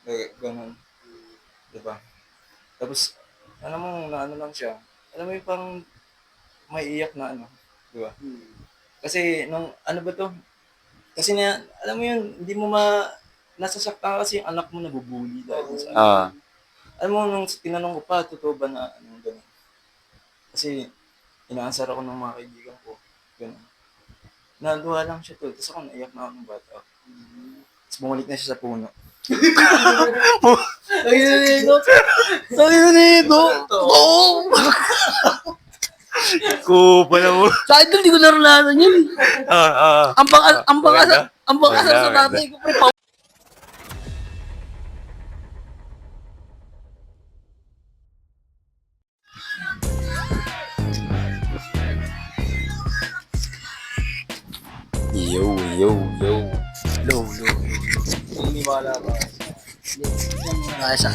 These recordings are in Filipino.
Ganun, 'di ba? Tapos alam mo na ano lang siya, alam mo yung parang maiiyak na ano, 'di ba? Kasi nung ano ba 'to, kasi na alam mo yun, hindi mo nasasaktan ka kasi yung anak mo nabu-bully dahil dun sa ano. Alam mo nung tinanong ko pa, totoo ba na ano, gano'n. Kasi inaasar ako ng mga kaibigan ko, gano'n. Naluha lang siya tol, ta's ako naiyak na ako nung bata. Ta's bumalik na siya sa puno. Tangina nito. Tangina nito. Oo. Kupal mo. Sa akin, hindi ko naranasan yun. Ang pangasar sa Maganda. tatay ko, pre. Yo, yo, yo. Low. Naniniwala ba? Nakasa.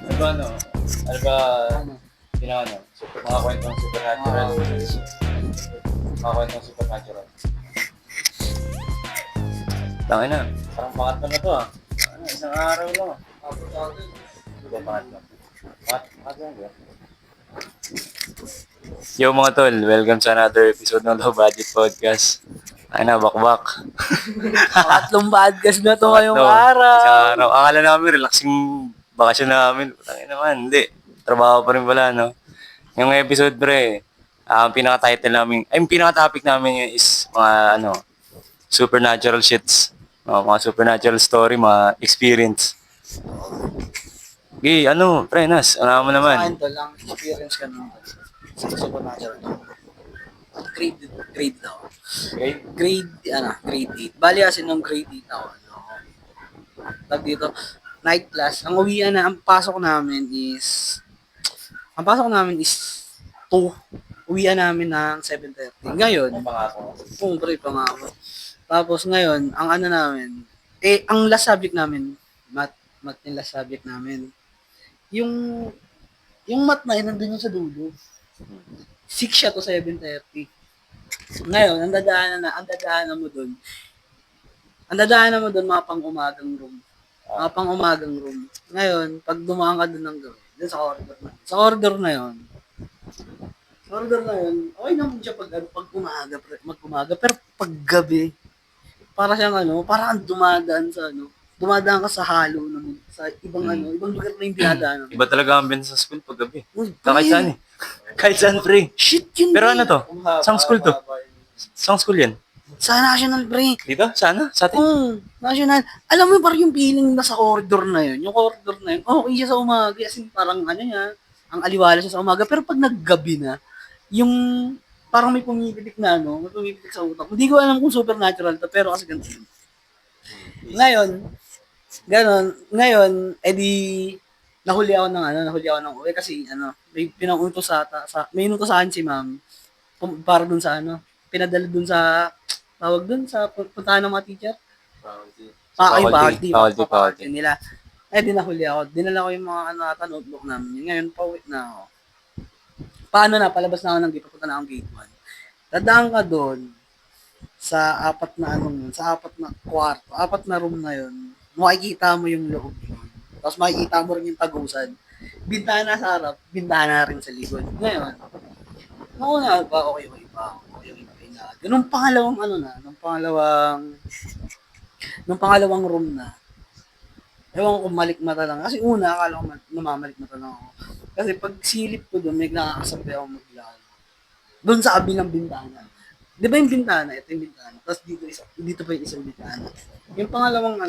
Ano ba ano? Ano ba pinano? Mga kwentong supernatural. Mga kwentong supernatural. Tangin na. Parang pangatlo na to ah. Ano, isang araw lang ah. Di ba pangatlo? Pangatlo lang ba? Yo mga tol, welcome sa another episode ng Low Budget Podcast. Ay na, bakbak. Pangatlong podcast na to ngayong Isang araw. araw. Akala namin, relaxing bakasyon namin. Tangin naman, hindi. Trabaho pa rin pala, no? Yung episode, pre, ang pinaka-title namin, ay, yung pinaka-topic namin yun is mga, supernatural shits. Mga supernatural story, mga experience. Okay, pre, Nas, ano mo Sa akin, naman? tol, ang experience ka nung sa supernatural. Grade ako. Grade 8. Bali kasi nung grade 8 ako, tag dito, night class. Ang pasok namin is 2. Uwian namin ng 7:30. Ngayon, Ang pangako. pre, pangako. Tapos ngayon, ang ano namin, ang last subject namin, math yung last subject namin. Yung math na yun, nandun yung sa dulo. 6 siya to 7:30. Ngayon, ang dadaanan mo doon, mga pang-umagang room. Mga pang-umagang room. Ngayon, pag dumaan ka doon ng gabi, doon sa corridor na. Sa corridor na yun, okay naman siya pag umaga, mag-umaga. Pero pag gabi, para siyang parang dumadaan ka sa halo naman, sa ibang lugar na yung dinadaanan. Iba talaga ang sa school pag gabi. Uy, Kahit saan eh. Kahit saan, pre. Shit yun, Pero pre. ano to? Saan school to? Saan school yan? Sa National, pre. Dito? Sana? Sa atin? National. Alam mo parang yung feeling na sa corridor na yun. Yung corridor na yun, okay siya sa umaga. As in, parang ang aliwala siya sa umaga. Pero pag naggabi na, yung parang may pumipitik na may pumipitik sa utak. Hindi ko alam kung supernatural to, pero kasi ganito yun. Ngayon, edi, nahuli ako ng uwi kasi may pinangutos may inutos sa akin si ma'am para dun sa pinadala dun sa tawag dun sa puntahan ng mga teacher. Faculty nila. Dinahuli ako. Dinala ko yung mga notebook namin. Ngayon, pauwi na ako. Palabas na ako ng gate, papunta na akong gate 1. Dadaan ka doon sa apat na kwarto, apat na room na yun. Makikita mo yung loob yun. Tapos makikita mo rin yung tagusan. Bintana sa harap, bintana rin sa likod. Ngayon, nauna pa, okay pa. Nung pangalawang room na, ewan ko, malikmata lang. Kasi una, akala ko namamalikmata lang ako. Kasi pag silip ko doon, may nakakasabi ako maglaro. Doon sa kabilang bintana. Di ba yung bintana? Ito yung bintana. Tapos dito pa yung isang bintana. Yung pangalawang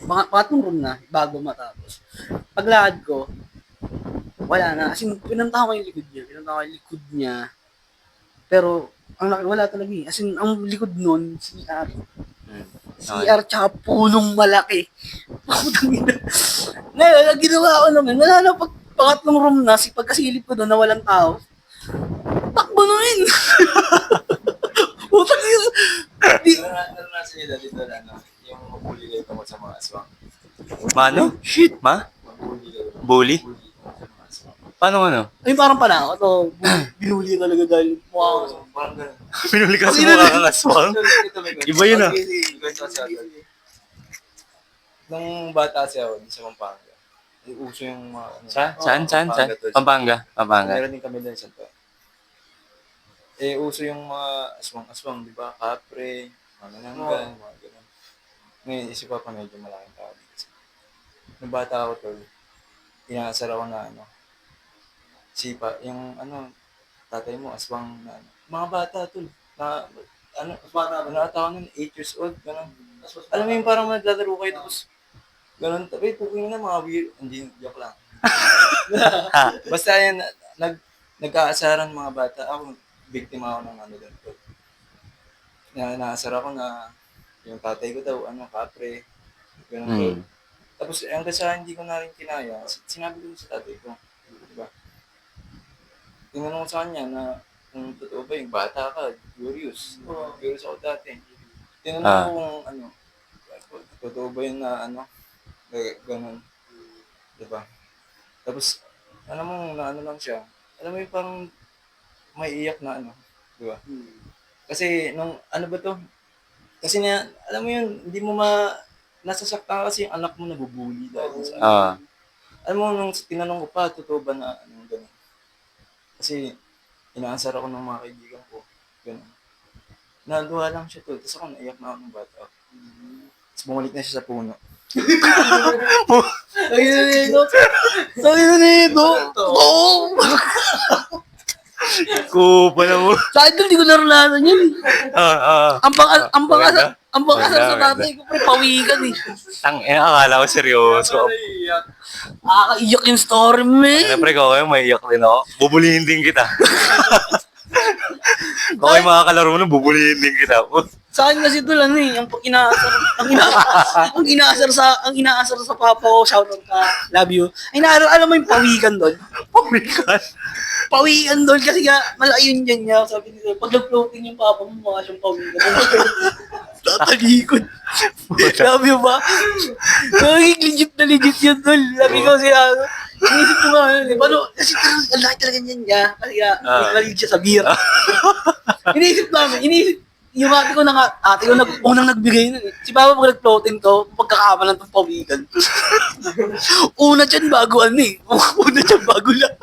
pangatlong room na, bago matapos. Paglakad ko, wala na. As in, pinunta ko yung likod niya. Pero, wala talaga eh. As in, ang likod nun, CR. CR tsaka punong malaki. Ngayon, ang ginawa ko naman, wala na pangatlong room na, pagkasilip ko doon na walang tao, takbo na rin. Utang yun. Naranasan nila dito na yung mabuli kayo tungkol sa mga aswang. Mano? Shit, ma? Bully? Paano Ay, parang panakot. Binuli talaga dahil mukha ko. Parang ganun. Pinuli ka sa mga aswang? Iba yun ah. nung bata siya ako, di sa Pampanga, uso yung mga, ano, Saan? Pampanga tol. Pampanga. Meron din kami doon sa to. Uso yung mga aswang-aswang, di ba? Kapre, mga nananggan, mga ganun. Ngayon, isip pa medyo malaking tao dito. Nung bata ako tol, inaasar ako na ano, sipa, yung ano, tatay mo, aswang na ano. Mga bata tol, na, ano, nata ako nun, 8 years old, gano'n. Alam mo yung parang naglalaro kayo, tapos, gano'n, tabi, puking na, mga weird, hindi, joke lang. Basta yan, nagkaasaran mga bata, ako, biktima ako ng ano doon tol. Naasar ako na, yung tatay ko daw, ano, kapre, gano'n tol. Hmm. Tapos hanggang sa hindi ko na rin kinaya, sinabi ko sa tatay ko, di ba? Tinanong ko sa kanya na kung totoo ba yung bata ka, curious. Curious ako dati. Tinanong ko kung ano, totoo ba yun na ano, ganun, di ba? Tapos, alam mo, na ano lang siya, alam mo yung parang may iyak na ano, di ba? Kasi nung, ano ba to? Kasi na, alam mo yun, hindi mo nasasaktan ka kasi yung anak mo nabubuli dahil sa ano. Ah. Alam mo, nung tinanong ko pa, totoo ba na ano, gano'n? Kasi, inaasar ako ng mga kaibigan ko, gano'n. Naluha lang siya to, tapos ako naiyak na ako ng bata. Tapos bumalik na siya sa puno. Ayun na nito. Ayun na nito. Oo. Kupal mo. Sa akin, hindi ko naranasan yun. Ang Maganda. pangasar sa Maganda. tatay ko, pre, pawikan eh. Akala ko seryoso. Nakakaiyak yung story, man. Ano pre, ikaw kayo, maiyak din ako. Bubulihin din kita. Ikaw kayo mga kalaro mo, bubulihin din kita. Sa akin kasi ito lang eh, ang inaasar, ang inaasar sa papa ko, shoutout ka, love you. Ay, alam mo yung pawikan doon? Pawikan. Pawikan doon kasi nga, malayo yun dyan niya. Sabi nila, pag nag-floating yung papa mo, mga siyang pawikan. Tatalikod. Love you ba? Legit na legit yun doon. Sabi ko siya, inisip ko nga yun eh. Paano, kasi ang laki talaga niyan niya. Kasi nga, malig siya sa beer. Inisip yung ate ko na nga, ate ko unang nagbigay nun eh. Si Papa pag nag-floating to, pagkakamalan ng pawikan. Una dyan bago ano eh. Una dyan bago lang.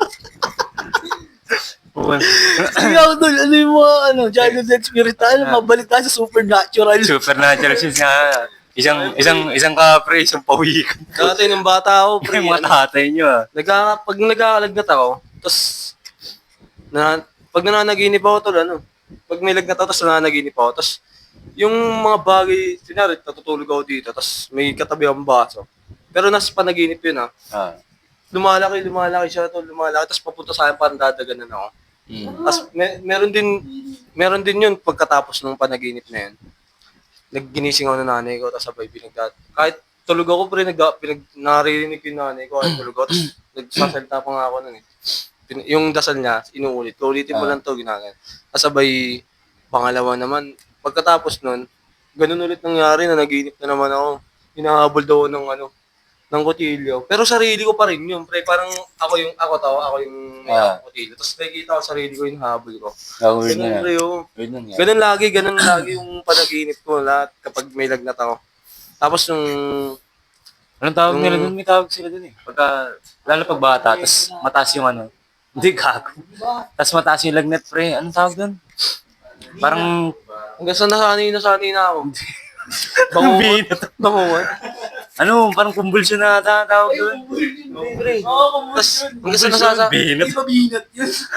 Sige ako doon, ano yung mga childhood experience tayo, mabalik tayo sa supernatural. Supernatural siya nga. Isang kapre, isang pawikan. Dati nung bata ako, pre, Yung mga tatay nyo ah. pag nagkakalagnat ako, tapos, pag nananaginip ako tol, pag may lagnat ako, tapos nananaginip ako, tapos, yung mga bagay, sinari, natutulog ako dito, tapos may katabi akong baso. Pero nasa panaginip yun Ah. lumalaki siya tol, tapos papunta sa akin, parang dadaganan ako. Tapos, meron din yun pagkatapos ng panaginip na yun. Nagginising ako ng nanay ko, tapos sabay kahit tulog ako, pre, naririnig ko yung nanay ko, kahit tulog ako, tapos nagsasalita pa nga ako nun eh. Yung dasal niya, inuulit ko, ulitin mo lang to, ginagawa. Tapos sabay, pangalawa naman, pagkatapos nun, ganun ulit nangyari na naginip na naman ako. Hinahabol daw ng ng kutilyo. Pero sarili ko pa rin yun, pre. Parang ako yung may kutilyo. Tapos nakikita ko sarili ko yung habol ko. Ganun, pre, oh. Ganun lagi yung panaginip ko lahat kapag may lagnat ako. Tapos nung... Anong tawag nila dun? May tawag sila dun eh. Lalo pag bata, tapos mataas yung hindi gago. Tapos mataas yung lagnat, pre. Anong tawag dun? Parang... Hanggang sa nasanay na ako. Bangungot. Ano, parang convulsion na tawag dun. Pre. Tapos hanggang sa nasanay. Binat.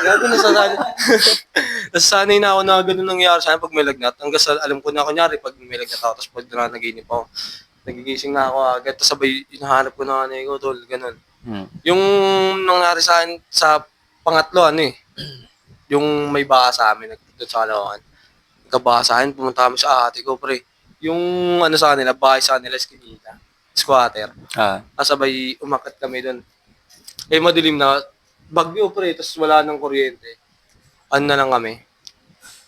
Gago nasanay. Tapos sanay na ako na ganun nangyayari sa akin pag may lagnat. Hanggang sa alam ko na kunyari pag may lagnat ako, tapos pag nanaginip ako, nagigising na ako agad. Tapos sabay hinahanap ko na nanay ko, tol, ganun. Yung nangyari sa akin sa pangatlo, yung may baka sa amin, doon sa Kalawakan. Nagkabaka sa akin, pumunta kami sa ate ko, pre. Yung sa kanila, bahay sa kanila, eskinita. Squatter. Tapos sabay umakyat kami doon. Madilim na. Bagyo, pre. Tapos wala nang kuryente. Ano na lang kami.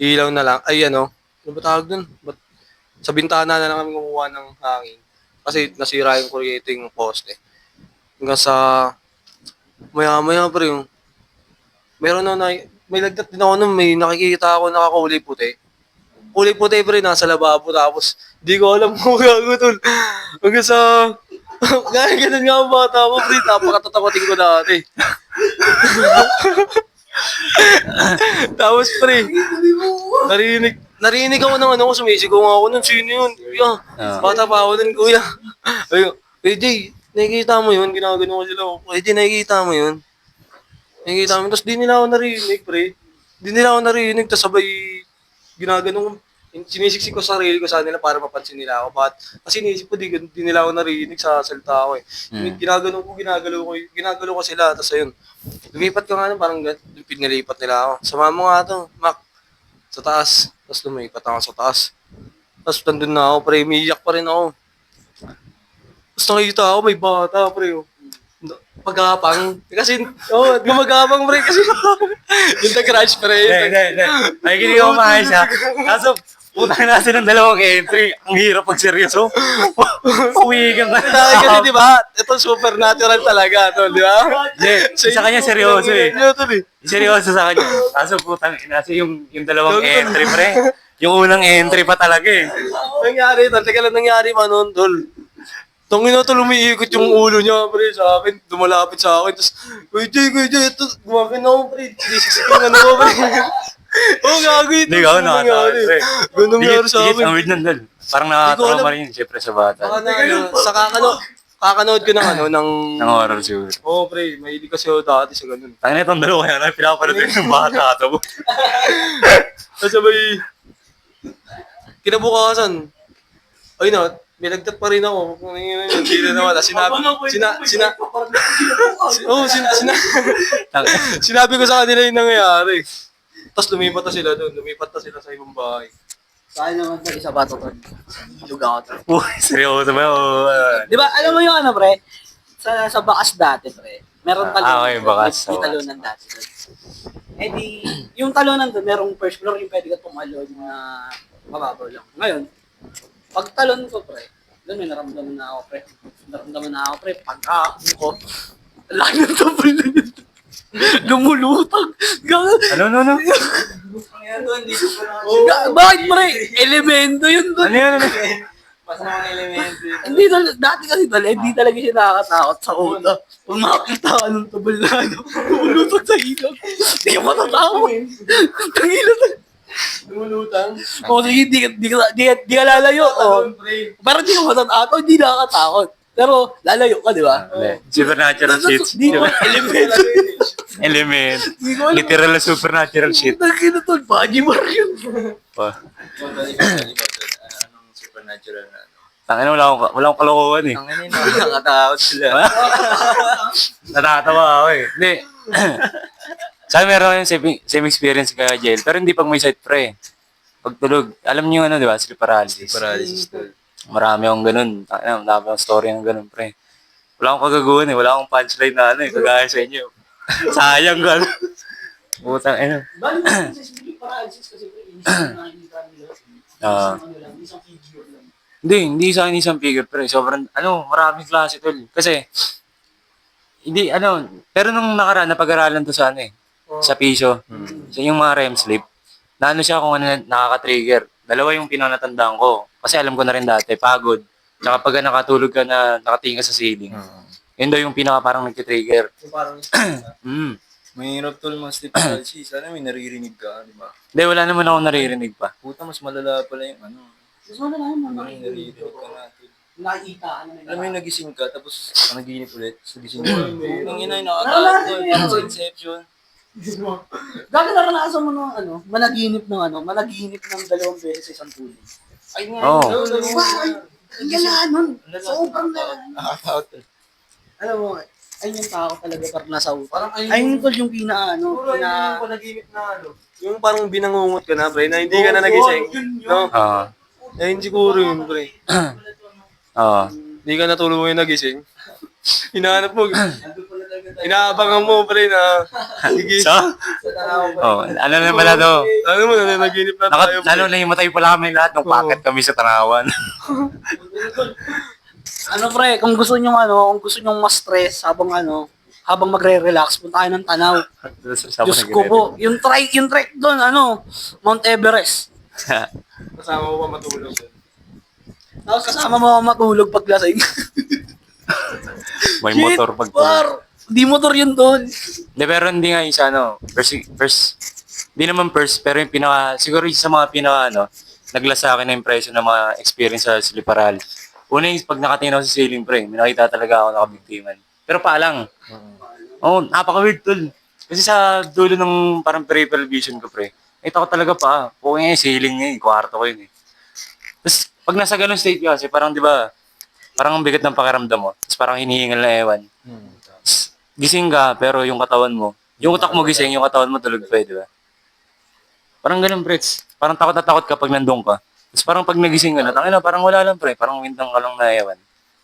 Ilaw na lang. Ay, ano ba tawag doon? Sa bintana na lang kami kumuha ng hangin. Kasi nasira yung kuryente yung poste. Hanggang sa maya-maya, pre. Meron na may lagnat din ako nun. May nakikita ako nakakulay puti. Kulay puti, pre, nasa lababo. Tapos, di ko alam kung gago, tol. Hanggang sa Gaya ganun nga ang bata mo, pre. Napakatatakotin ko dati. Tapos, pre, narinig ako ng ano ko, sumisigaw nga ako nun. Sino yun? Kuya, bata pa ako nun, kuya. Ayun, Jay, nakikita mo yun? Ginagano ko sila. Jay, nakikita mo yun? Nakikita mo. Tapos di nila ako narinig, pre. Di nila ako narinig. Tapos sabay, ginagano ko. Sinisiksik ko sa sarili ko sa nila para mapansin nila ako. Kasi inisip ko, di nila ako narinig sa salita ko eh. Ginagano ko sila. Tapos ayun, lumipat ka nga nun, parang pinilipat nila ako. Sama mo nga to, Mac, sa taas. Tapos lumipat ako sa taas. Tapos nandun na ako, pre, umiiyak pa rin ako. Tapos nakita ako, may bata, pre. Pagapang. Kasi, gumagapang, pre. Kasi, yung the-crush, pre. Hindi. Nakikinig ako maayos ha. Kaso, putang na ng dalawang entry. Ang hirap pag seryoso. Uwigan ka Dahil kasi, di ba? Ito supernatural talaga, to, di ba? Hindi, sa kanya seryoso eh. Ito, eh. Seryoso sa kanya. Kaso putang ina, yung dalawang entry pre. Yung unang entry pa talaga eh. Nangyari, teka lang nangyari pa noon, tol. Tangina to, lumiikot yung ulo niya, pre, sa akin. Dumalapit sa akin. Tapos, Kuya Jay, ito, gumagin ako, pre. Disisikin ano ko, pre. Gagawin. Hindi ako nakatawa pre. Ganun nangyari sa Ang akin. weird nun dun. Parang nakakatrauma rin yun, syempre sa bata. Baka na, sa kakanood ko ng ng... Ng horror siguro. Oo, pre, mahilig kasi ako dati sa ganun. Tangina itong dalawa kaya na pinapanood rin ng bata ito. Tapos sabay, kinabukasan, ay na, may nagtat pa rin ako. Kung hindi na naman. Sinabi ko sa kanila yung nangyayari. Tapos lumipat na sila doon. Lumipat na sila sa ibang bahay. Saan naman to, isa ba to? Lugaw to. Uy, seryoso ba yun? Di ba, alam mo yung ano, pre? Sa bakas dati, pre. Meron talunan. okay, bakas. May talunan dati. Eh di, yung talunan doon, merong first floor, yung pwede ka tumalon na mababaw lang. Ngayon, pag talon ko, pre, doon may naramdaman na ako, pre. Pagka ko, laki ng tabal na yun. Lumulutang. Ano? Bakit, pre? Elemento yun doon. Ano yun? Hindi dati kasi hindi talaga siya nakakatakot sa una. Kung makakita ka ng tabal na lumulutang sa ilaw, hindi ka matatakot. Tangina na. Lumulutang? O sige, di ka lalayo. Pero di ka matatakot, hindi nakakatakot. Pero lalayo ka, di ba? Supernatural shit. Di ko elemento. Element. Di ko alam. Literal na supernatural shit. Tangina to, Baji Mario. Pa. Anong supernatural na ano? Tangina, wala akong kalokohan eh. Ang ano yun, nakakatakot sila. Natatawa ako eh. Hindi. Sabi meron yung same experience kaya jail. Pero hindi pag may side pre. Pag tulog, alam niyo ano, di ba? Sleep paralysis. Paralysis tol. Marami akong ganun. Marami akong story ng ganun, pre. Wala akong kagaguhan eh. Wala akong punchline na ano eh. Kagaya sa inyo. Sayang gano'n. Butang, ano. Bali mo sa sleep paralysis kasi hindi siya nakikita nila. Isang figure lang. Hindi sa akin isang figure, pre. Sobrang, maraming klase tol. Kasi, hindi, pero nung nakaraan, napag-aralan to sa sa piso. So, yung mga REM sleep, na siya kung ano nakaka-trigger. Dalawa yung pinanatandaan ko. Kasi alam ko na rin dati, pagod. Tsaka pag nakatulog ka na nakatingin ka sa ceiling. Yun daw yung pinaka parang nag-trigger. Parang, Mahirap tol mga sleep paralysis. Sana may naririnig ka, di ba? Hindi, wala naman ako naririnig pa. Puta, mas malala pala yung ano. Gusto mo na lang May naririnig ka natin. nakikita ka na Alam mo yung nagising ka, tapos naginip ulit, tapos nagising ka. Ang ina yung nakatawa ko, parang sa Inception. Gaga naranasan mo ng managinip ng 2 beses sa isang tulog. Ay nga, Oo. Ang gala nun. Sobrang nakakatakot tol. Alam mo, ayun yung tao talaga parang nasa utak. Parang Ayun tol yung pina. panaginip na yung parang binangungot ka na, pre, na hindi ka na nagising. No? Oo. Ayun siguro yun, pre. Oo. Hindi ka natulog mo yung nagising. Hinahanap mo. Inaabangan mo, pre, na gigising. Oh, ano na pala to? Ano mo, nanaginip na tayo, pre. Lalo na himatay pala kami lahat nung packet kami sa Tanawan. Pre, kung gusto niyo mas stress habang magre-relax, punta kayo ng Tanaw. Diyos ko po, yung trek doon, Mount Everest. Kasama mo pa matulog. Tapos kasama mo matulog pag lasing. May Shit, motor pag Di motor yun, tol. Hindi, pero hindi nga yung sa ano, hindi naman first, pero yung pinaka, siguro yung sa mga pinaka, naglas sa akin na impression ng mga experience sa Sliparal. Una yung pag nakatingin ako sa ceiling, pre, may nakita talaga ako nakabiktiman. Pero paalang. Oo, napaka-weird, tol. Kasi sa dulo ng parang peripheral vision ko, pre, nakita ko talaga pa, yung ceiling niya, yung kwarto ko yun eh. Tapos, pag nasa ganun state ka kasi, parang di ba, parang ang bigat ng pakiramdam mo. Tapos parang hinihingal na ewan. Tapos, gising ka, pero yung katawan mo, yung utak mo gising, yung katawan mo tulog pa eh, di ba? Parang ganun, Brits. Parang takot na takot kapag nandun ka. Tapos parang pag nagising ka na, tangina, parang wala lang, pre. Parang windang ka lang na ewan.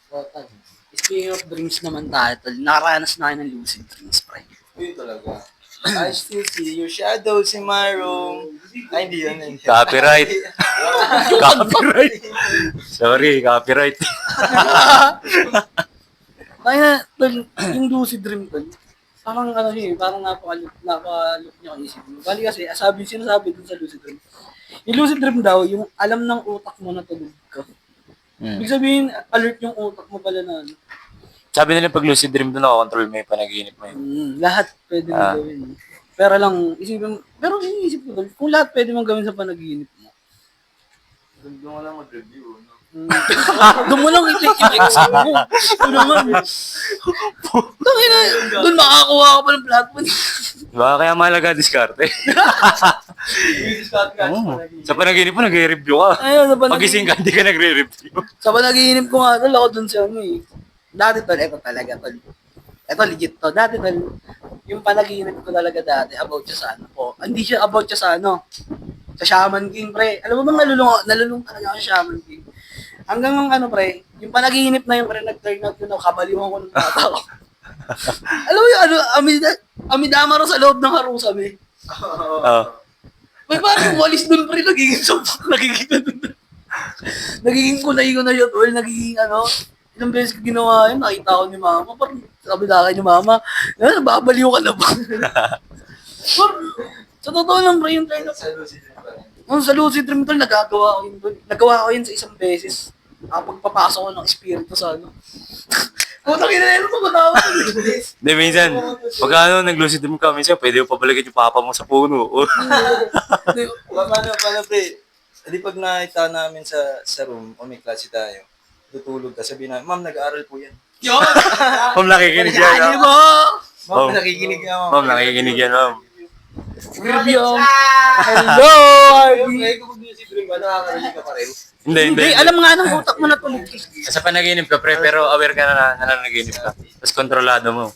Total. Speaking of dreams naman tayo, tol. Nakaranas na kayo ng lucid dreams, pre. Yun talaga. I still see your shadows in my room. Ay, hindi yun. Copyright. Copyright. Sorry, copyright. Kaya, tol, yung lucid dream, tol, parang ano siya, parang napaka-look niya ang isip mo. Bali kasi, sinasabi dun sa lucid dream. Yung lucid dream daw, yung alam ng utak mo na tulog ka. Ibig sabihin, alert yung utak mo pala na ano. Sabi nila pag lucid dream doon ako, control mo yung panaginip mo yun. Lahat pwede mong gawin. Pero lang, pero iniisip ko tol, kung lahat pwede mong gawin sa panaginip mo. Doon ka lang mag-review, no? Doon mo lang i-exam mo. Ito naman. Tangina, doon makakuha ka pa ng platform. Diba? Kaya mahalaga diskarte. Oo. Sa panaginip mo, nagre-review ka. Ayun, sa Pagising ka, hindi ka nagre-review. Sa panaginip ko nga, tol, ako dun siya, ano eh. Dati tol, eto talaga tol. Eto legit to. Dati tol, yung panaginip ko talaga dati, about siya sa ano po. Hindi siya about siya sa ano, sa Shaman King, pre. Alam mo bang nalulung talaga ako sa Shaman King. Hanggang ng ano, pre, yung panaginip na yun, pre, nag-turn out yun, kabaliwan ko ng tata ko. Alam mo yung ano, amidama rin sa loob ng harusa, me. Oo. May parang walis dun, pre, nagiging kulay ko na yun, tol, nagiging ano, ilang beses ko ginawa yun, nakita ko ni mama, parang sabi na akin ni mama, nababaliw ka na ba? Parang, sa totoo lang, pre, yung turn out. Sa lucid dream tol, nagawa ko yun sa isang beses. Pagpapasok ko ng espiritu sa ano. Putang ina na yun, pagkatawa. Hindi, minsan, pag nag-lucid dream ka, minsan, pwede mo pabalikin yung papa mo sa puno. Paano, pre? Di pag nakita namin sa room, o may klase tayo, tutulog ka, sabihin na, ma'am, nag-aaral po yan. Yun! Ma'am, nakikinig yan, Ano no? mo? Ma'am, Oh. nakikinig nga, ma'am. Ma'am, nakikinig yan, ma'am. Review. Hello, Ay, kung music dream ka, nakakarinig ka pa rin. Hindi. Hindi, alam nga ng utak mo na tulog. Sa panaginip ka, pre, pero aware ka na nanaginip ka. Tapos kontrolado mo.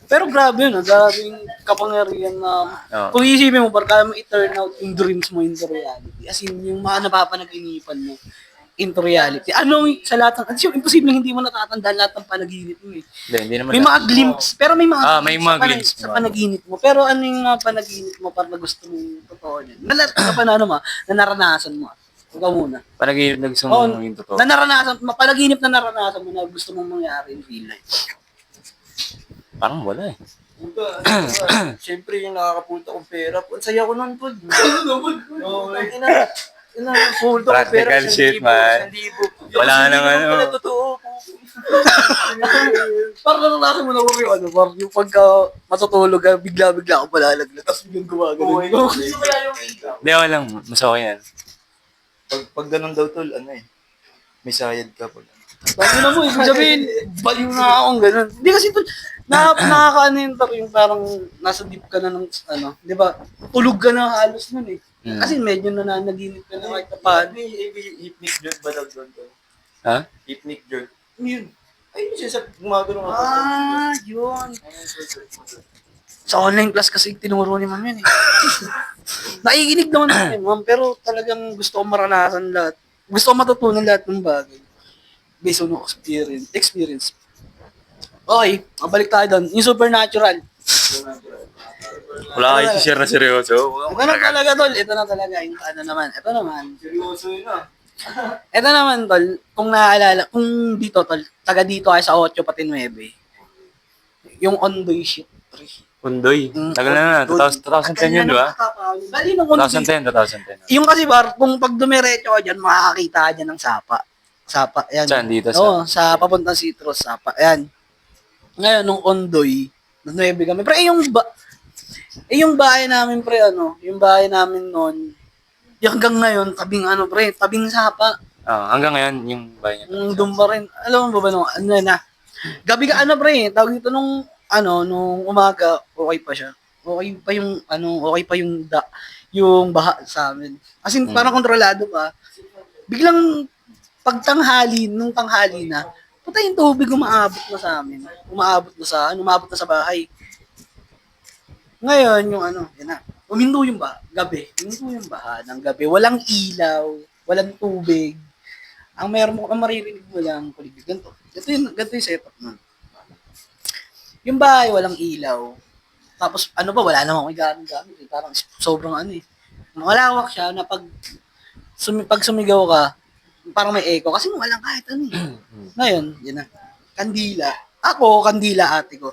Pero grabe yun, grabe yung kapangyarihan na Oo. kung isipin mo, kaya mo i-turn out yung dreams mo into reality. As in, yung mga napapanaginipan mo into reality. Ano sa lahat ng, kasi yung imposible hindi mo natatandaan lahat ng panaginip mo eh. Hindi naman. May mga glimpse, pero may mga May mga glimpse. sa panaginip mo. Pero ano yung mga panaginip mo para gusto mo totoo niyan? Nalat ka pa na ano na naranasan mo. Ikaw muna. Panaginip na gusto Oo, mo yung totoo. na naranasan, panaginip na naranasan mo na gusto mong mangyari in real life. Parang wala eh. Siyempre, yung nakakapulta kong pera, ang saya ko nun, tol. Oo, pulta kong pera, Practical shit, man. 1,000. Wala nang ano. Wala totoo. Parang naranasan mo na yung ano, parang yung pagka matutulog ka, bigla-bigla ako palalaglag, tapos biglang gumagano. Hindi, ako lang. Mas okay yan. Pag ganun daw, tol, ano eh, may sayad ka pag Sabi na mo, ibig sabihin, baliw na akong ganun. Hindi kasi ito, nakakaano yun, yung parang nasa deep ka na ng, ano, di ba, tulog ka na halos nun eh. Kasi medyo nananaginip ka na kahit na paano. Hypnic jerk ba daw doon, tol? Ha? Hypnic jerk. Yun. Ay, yun siya sa gumagano nga. Yun. Sa online class kasi tinuro ni ma'am yun eh. Nakikinig naman natin, ma'am, pero talagang gusto ko maranasan lahat. Gusto ko matutunan lahat ng bagay. Based on experience. Okay, mabalik tayo doon. Yung supernatural. Wala kayo share na seryoso. Ito na talaga, tol. Ito na talaga. Yung ano naman. Ito naman. Seryoso yun ah. Ito naman, tol. Kung naaalala, kung dito, tol, taga dito kayo sa 8 pati 9. Yung Ondoy shit, pre. Undoy. Tagal na. 2010 yun, di ba? Dali ng Ondoy. 2010. Yung kasi bar, kung pag dumiretso ka dyan, makakakita ka dyan ng sapa. Sapa, yan. Saan dito Oo, sa papuntang Citrus, Sapa, yan. Ngayon, nung Ondoy, na 9 kami. Pre, yung bahay namin, pre, yung bahay namin noon, yung hanggang ngayon, tabing pre, tabing Sapa. hanggang ngayon, yung bahay niya. Doon pa rin, alam mo ba nung, gabi ka, pre, tawag dito nung umaga, okay pa siya. Okay pa yung, okay pa yung baha sa amin. As in, parang kontrolado pa. Biglang, nung tanghali na, puta yung tubig umaabot na sa amin. Umaabot na sa bahay. Ngayon, yan na. Uminto yung gabi. Uminto yung baha ng gabi. Walang ilaw, walang tubig. Ang maririnig mo lang, kuliglig. Ganito yung setup nun. Yung bahay, walang ilaw. Tapos, wala namang may gamit. Parang sobrang malawak siya na pag sumigaw ka, parang may echo. Kasi walang kahit Ngayon, yun na. Kandila. Ako, kandila ate ko.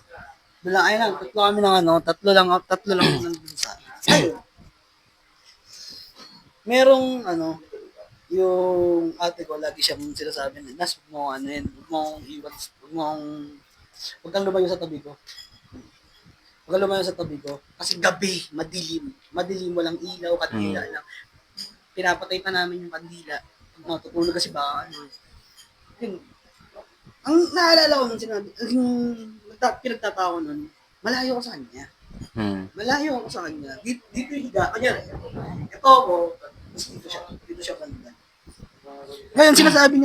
Doon lang, ayun lang, tatlo kami ng tatlo lang nandun sa. Ayun. Merong, yung ate ko, lagi siyang sinasabi na, Nas, huwag mong iwan, huwag kang lumayo sa tabi ko. Huwag kang lumayo sa tabi ko. Kasi gabi, madilim, walang ilaw, kandila lang. Pinapatay pa namin yung kandila. Matutulog kasi baka Yun. Ang naalala ko nung sinabi, pinagtatawa nun, malayo ko sa kanya. Malayo ako sa kanya. Dito yung higa. Kanya, ito ako, tapos dito siya banda. Ngayon, sinasabi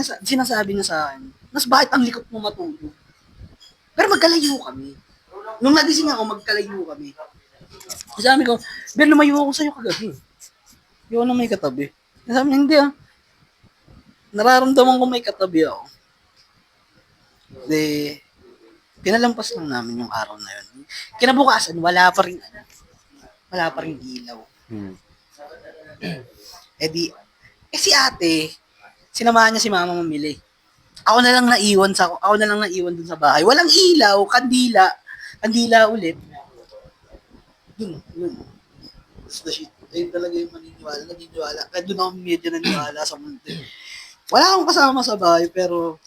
niya sa akin, mas bakit ang likot mo matulog? Pero magkalayo kami. Nung nagising ako, magkalayo kami. Sabi ko, Ben, lumayo ako sa'yo kagabi. Yun na may katabi. Sabi niya, hindi nararamdaman ko may katabi ako. Pinalampas lang namin yung araw na yun. Kinabukasan, wala pa rin ilaw. Si ate, sinamahan niya si mama mamili. Ako na lang naiwan dun sa bahay. Walang ilaw, kandila ulit. Yun. That's the shit. Ayun talaga yung naniniwala. Kaya doon ako medyo naniniwala sa mundo. Wala akong kasama sa bahay, pero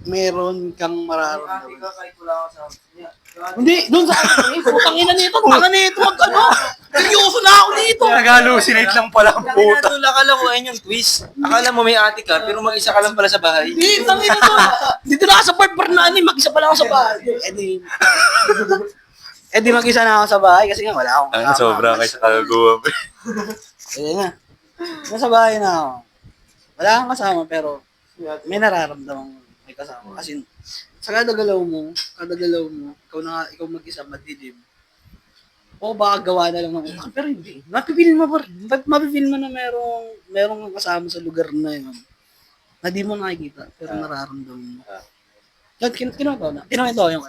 meron kang mararamdaman. Hindi, doon sa putang ina nito, seryoso na ako dito. Nag-hallucinate lang pala ang Kaya natula ka lang kung ayun yung twist. Akala mo may ate ka, pero mag-isa ka lang pala sa bahay. Hindi, tangina to. Dito na ako sa part na mag-isa pala ako sa bahay. Mag-isa na ako sa bahay kasi nga wala akong kasama. Sobra kayo sa kagaguhan. Na. Nasa bahay na ako. Wala akong kasama pero may nararamdaman may kasama. Kasi sa kada galaw mo, ikaw mag-isa madilim. O baka gawa na lang ng utak. Pero hindi. Mapipil mo pa rin. Mapipil mo na merong kasama sa lugar na yun. Na di mo nakikita, pero nararamdaman mo. Kinuwento ko yung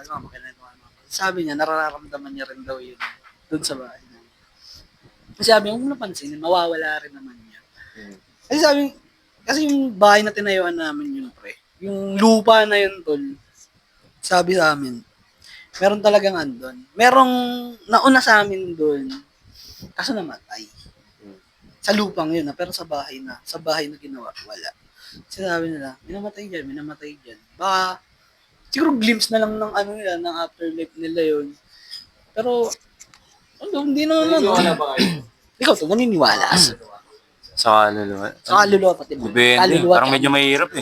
sabi niya, nararamdaman niya rin daw yun doon sa bahay niya. Sabi niya, huwag mo napansinin, mawawala rin naman niya. Kasi yung bahay na tinayuan namin yun, pre, yung lupa na yun, tol, sabi sa amin, meron talagang andon. Merong nauna sa amin doon, kaso namatay. Sa lupang yun, pero sa bahay na ginawa, wala. Sinabi nila, minamatay dyan. Baka, siguro glimpse na lang ng ng afterlife nila yun. Pero, hindi naman. Ikaw to, naniniwala. Sa kaluluwa. Sa kaluluwa pati mo. Depende. Parang medyo mahirap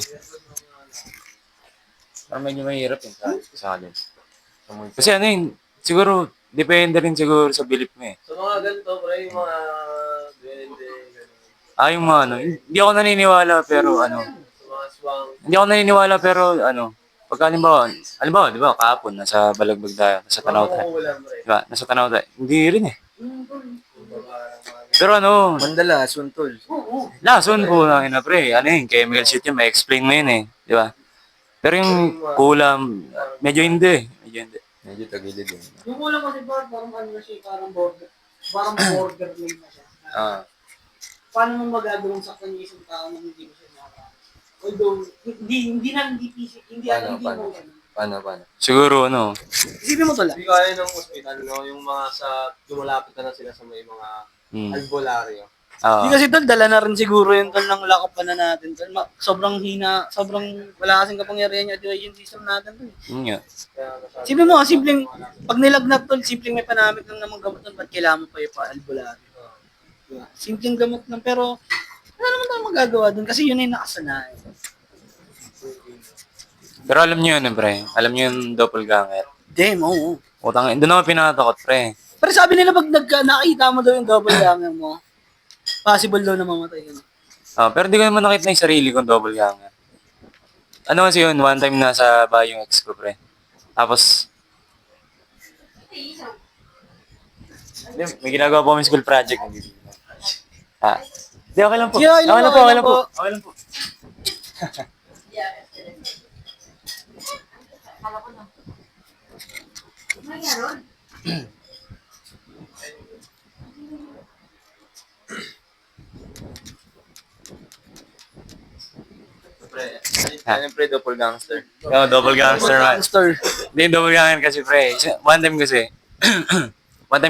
sa kaluluwa. Kasi siguro, depende rin siguro sa belief mo eh. So mga ganito, pre, yung mga duwende, Yung mga hindi ako naniniwala pero mga swang. hindi ako naniniwala pero pagka halimbawa, di ba, kahapon, nasa Balagbag tayo, nasa Tanaw tayo. Di ba, nasa Tanaw tayo. Hindi rin eh. Pero Mandala, suntol. lason po lang pre. Chemical shit yun, may explain mo yun eh. Di ba? Pero yung kulam, medyo hindi. Medyo tagilid yun. Yung kulang kasi parang na siya, parang border lane na siya. Paano mo magagawang saktan yung isang tao na hindi mo siya nakaka? Although, hindi Paano? Siguro, isipin mo to lang. Hindi kaya ng hospital, no? Yung mga lumapit na sila sa may mga albularyo. Oo. Hindi kasi tol, dala na rin siguro yun tol ng lakapan na natin tol. Sobrang hina, sobrang wala kasing kapangyarihan yung education system natin tol. Yun nga. Simple mo, simpleng, pag nilagnat tol, simpleng may panamit lang namang gamot nun, ba't kailangan mo pa yung albularyo? Diba? Simpleng gamot lang, pero wala naman tayong magagawa dun kasi yun ay nakasanayan. Pero alam niyo yun, pre. Alam niyo yung doppelganger. Damn, oo. Utang, doon ako pinatakot, pre. Pero sabi nila pag nakita mo daw yung double ganger mo, possible daw na mamatay ka. Pero di ko naman nakita na yung sarili kong doppelganger. Ano kasi yun, one time nasa bahay yung ex ko, pre. Tapos, hindi, may ginagawa po kami school project. Hindi, okay lang po. Yeah, Okay lang po, okay lang po. Okay lang po. Siyempre, doppelgangster. Oo, doppelgangster man. Monster. Hindi yung doppelganger kasi, pre. One time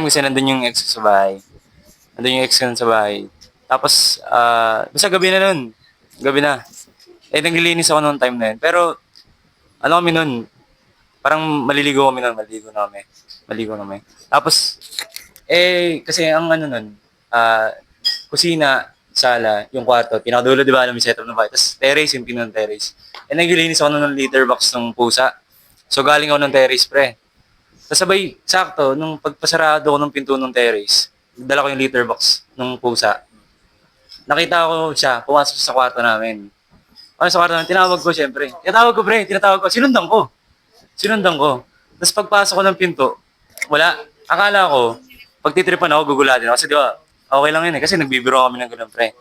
kasi nandun yung ex ko sa bahay. Nandun yung ex ko sa bahay. Tapos, basta gabi na nun. Gabi na. Naglilinis ako noong time na yun. Pero, ano kami nun, parang maliligo kami nun. Maligo kami. Tapos, kasi ang ano nun, kusina, sala, yung kwarto, pinakadulo, di ba, alam yung setup ng bahay. Tapos, terrace, yung pinong terrace. Naglilinis ako nun ng litter box ng pusa. So, galing ako ng terrace, pre. Tapos sabay, sakto, nung pagpasarado ko ng pinto ng terrace, dala ko yung litter box ng pusa. Nakita ko siya, pumasok sa kwarto namin. Sa kwarto namin, tinawag ko syempre. Tinatawag ko, sinundan ko. Tapos pagpasok ko ng pinto, wala. Akala ko, pag titripan ako, gugulatin ako. Kasi di ba, okay lang yun kasi nagbibiro kami ng ganun, pre.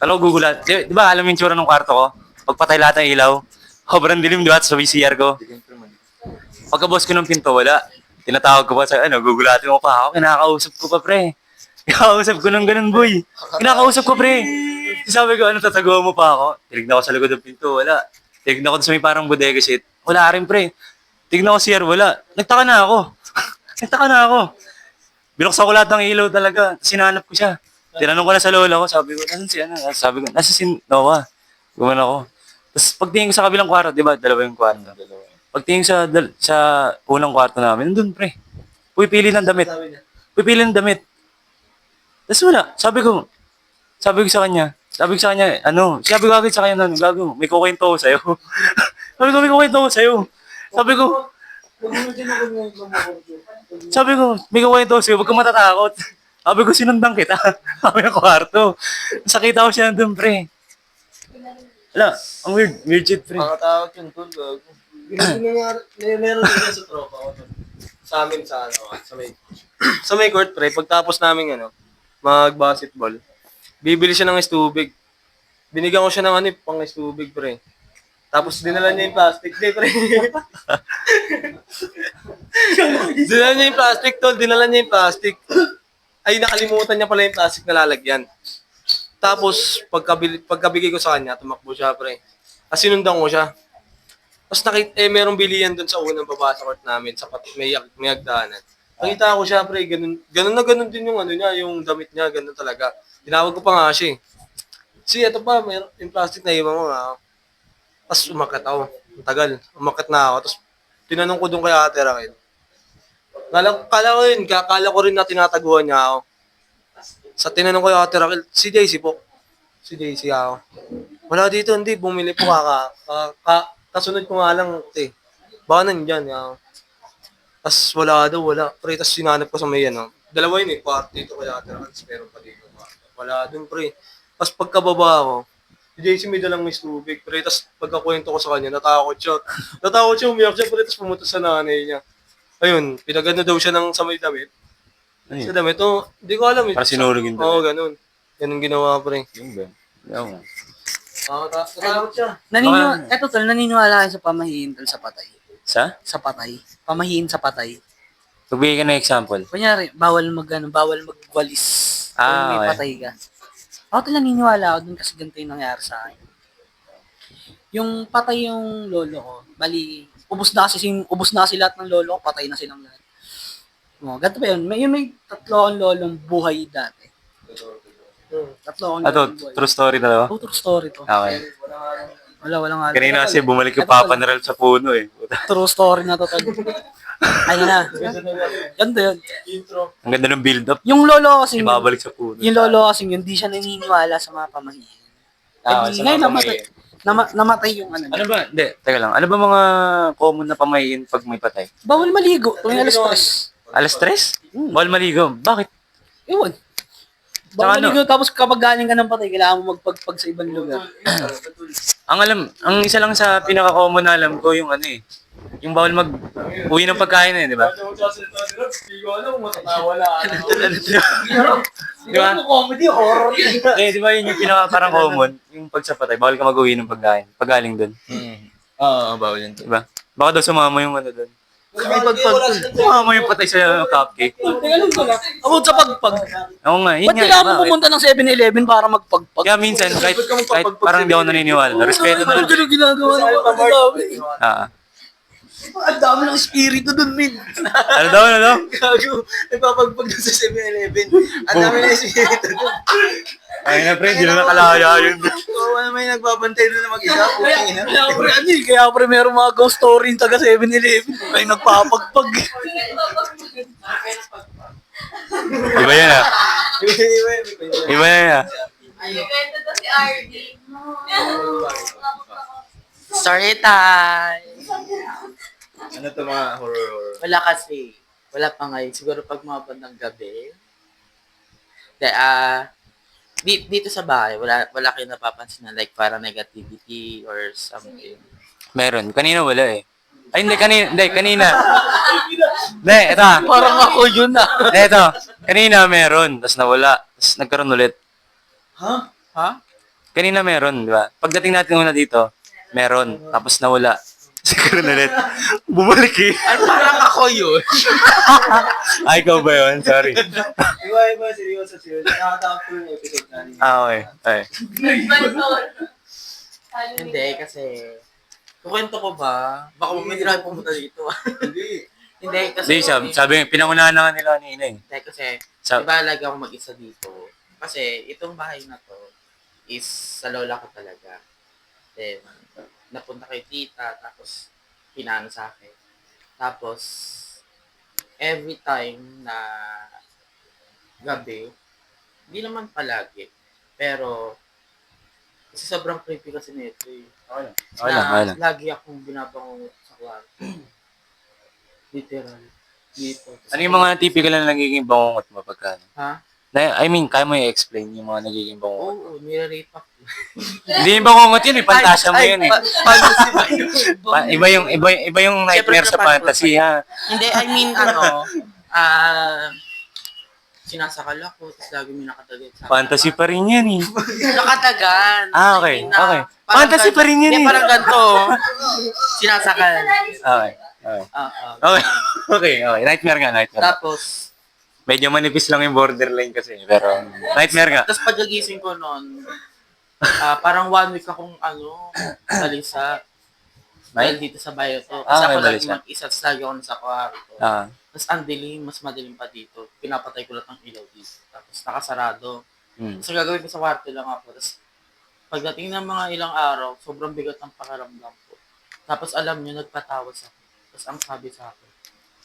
Kala ko gugulat. Di ba, alam mo yung tsura ng kwarto ko? Pagpatay lahat ng ilaw, sobrang dilim, di ba? Sa VCR ko. Pagkabukas ko ng pinto, wala. Tinatawag ko pa sa gugulatin mo pa ako. Kinakausap ko pa, pre. Kinakausap ko ng ganun, boy. Kinakausap ko, pre. Sabi ko, tataguan mo pa ako? Tinignan ko sa likod ng pinto, wala. Tinignan ko sa may parang bodega shit. Wala rin, pre. Tinignan ko CR, wala. Nagtaka na ako. Binuksan ko lahat ng ilaw talaga. Sinanap ko siya. Tinanong ko na sa lola ko, sabi ko, nasan si ano? Sabi ko, nasa si Noah. Gumana ako. Tapos pagtingin ko sa kabilang kwarto, di ba? Dalawa yung kwarto. Pagtingin sa unang kwarto namin, nandun, pre. Pipili ng damit. Tapos wala. Sabi ko sa kanya, sabi ko agad sa kanya, gago, may kukwento ko sa'yo. May kukwento ko sa'yo. Sabi ko, may kukwento ko sa'yo, huwag kang matatakot. Sabi ko, sinundan kita. Sabi ng kwarto. Sakita ko siya nandun, pre. Wala, ang weird shit, pre. Nakakatakot yung tol, gago. Meron din sa tropa ko tol. Sa amin sa may court, pre, pagtapos namin mag-basketball, bibili siya ng istubig. Binigyan ko siya ng pang istubig, pre. Tapos dinala niya yung plastic, pre. Dinala niya yung plastic, tol. Ay, nakalimutan niya pala yung plastic na lalagyan. Tapos, pagkabigay ko sa kanya, tumakbo siya, pre. Kasi sinundan ko siya. Tapos merong bilihan doon sa unang baba sa court namin, sa may hagdanan. Nakita ko siya, pre, ganun din yung niya, yung damit niya, ganun talaga. Tinawag ko pa nga siya, eh. Si, ito pa, yung plastic na iwan mo, nga. Tapos umakyat ako. Ang tagal. Umakyat na ako. Tapos tinanong ko doon kay Ate Raquel. Kala ko rin na tinataguan niya ako. Sa tinanong ko kay Ate Raquel, si JC po. Si JC ako. Wala dito, hindi. Bumili po kasunod ko nga lang, baka nandyan. Tapos wala. Pre, tapos sinanap ko sa may dalawa yun, kwarto dito kay Ate Raquel. Meron pa dito. Wala dun, pre. Tapos pagkababa ako, si JC may dalang may tubig, pre. Tapos pagkakwento ko sa kanya, natakot siya, umiyak siya, pre. Tapos pumunta sa nanay niya. Ayun, pinagano daw siya ng sa may damit. Sa damit, hindi ko alam. Para sinulog yung damit. Oo, ganun. Ganun ginawa, pre. Yung ba? Yung. Natakot siya. Naniniwala kayo sa pamahiin tol sa patay. Sa? Sa patay. Pamahiin sa patay. Pagbigay ka ng example. Kunyari, bawal magwalis. Kung may okay. patay ka. Ako tol naniniwala ako dun kasi ganito yung nangyari sa akin. Yung patay yung lolo ko, bali, ubos na kasi lahat ng lolo ko, patay na silang lahat. Ganito ba yun? May tatlo akong lolong buhay dati. Tatlo akong Ato, naging buhay. true story dalawa. Oh, true story to. Okay. Walang nga. Kanina kasi bumalik yung Ito, Papa na Ralph sa puno eh. True story na to, tol. Ayun na. Ganda yun. Ang ganda ng build-up. Yung lolo kasi, Ibabalik sa puno. yung lolo kasi yun, hindi siya naniniwala sa mga pamahiin. Sa Ngayon, mga namatay, namatay yung ano. Ano ba? Hindi, teka lang. Ano ba mga common na pamahiin pag may patay? Bawal maligo, tuwing alas 3. Alas 3? Bawal maligo. Bakit? Ewan. Tsaka Bawal maligo, tapos kapag galing ka ng patay, kailangan mo magpagpag sa ibang lugar. Ang isa lang sa pinaka-common na alam ko yung ano eh. Yung bawal uwi ng pagkain eh, di ba? Di ba? Comedy, horror. Eh, di ba yun yung pinaka parang common? Yung pag sa patay, bawal ka mag-uwi ng pagkain. Pag galing dun. Oo, bawal yun. Di ba? Baka daw sumama yung ano dun. Sumama yung patay sa cupcake. Teka lang ko na. About sa pagpag. Oo nga, yun Ba't nga. kailangan mo bakit? pumunta ng 7-Eleven para magpagpag? Kaya minsan, kahit parang di ako naniniwala, respeto na Ano lang. ginagawa ng mga sabi? Ah. Ang dami ng espiritu dun, min. Ano daw, ano daw? Gago, nagpapagpag doon sa 7-Eleven. Ang dami na espiritu doon. Ay na, pre, hindi na nakalaya yun. Oo, ano may nagbabantay doon na mag-isa. Puking ina. Kaya pre, meron mga ghost story taga 7-Eleven. Kayo nagpapagpag. Iba yan ah. Iba yan ah. Kwento to si RD. Story time! Ano to mga horror? Wala kasi. Wala pa ngayon. Siguro pag mga bandang gabi. Dito sa bahay, wala kayo napapansin na like parang negativity or something. Meron. Kanina wala eh. Ay, hindi, kanina. Hindi, ito ah. Parang ako yun ah. Ito. Kanina meron, tapos nawala. Tapos nagkaroon ulit. Ha? Kanina meron, di ba? Pagdating natin una dito, meron. Tapos nawala. Tapos nagkaroon ulit. Bumalik eh. Ay, parang ako yun. Ay, ikaw ba yun? Sorry. Iba, seryoso. Nakatawag ko yung episode natin. Okay. Okay. Hindi, kasi... Kukwento ko ba? Baka may tirahin pumunta dito. Hindi. Hindi, kasi... Hindi, sabi, pinangunahan na nga nila kanina eh. Hindi, kasi... Sa- Diba, lagi ako mag-isa dito. Kasi, itong bahay na to is sa lola ko talaga. Then, napunta kay tita, tapos pinano sa akin. Tapos, every time na gabi, hindi naman palagi, pero kasi sobrang creepy kasi nito eh. Okay lang. Lagi akong binabangungot sa kwarto. Literal. Dito. Ano yung mga typical na nagiging bangungot mo pagka? Ha? I mean, kaya mo i-explain yung mga nagiging bangungot? Oo, nire-rape ako. Hindi yung bangungot yun eh, pantasya mo yun eh. Fantasy ba yun? Iba yung nightmare sa Siyempre, fantasy ha. Hindi, I mean, sinasakal ako, tapos lagi may nakatagal sa Fantasy pa rin yan eh. Nakatagan. Ah, okay. I mean, Okay. parang Fantasy pa rin yan Hindi, eh. parang ganito. Sinasakal. Okay. Okay. Okay. Nightmare nga. Tapos, Medyo manipis lang yung borderline kasi. Pero, nightmare nga. tapos pagkagising ko noon, parang 1 week akong balisa. Dahil dito sa bayo to. Kasi may ako lagi balisa. mag-isa, tapos lagi ako nasa kwarto. Ah. Tapos ang dilim, mas madilim pa dito. Pinapatay ko lang ang ilaw dito. Tapos nakasarado. Hmm. So gagawin ko sa kwarto lang ako. Tapos pagdating ng mga ilang araw, sobrang bigat ng pakaramdam ko. Tapos alam nyo, nagpatawa sa akin. Tapos ang sabi sa akin,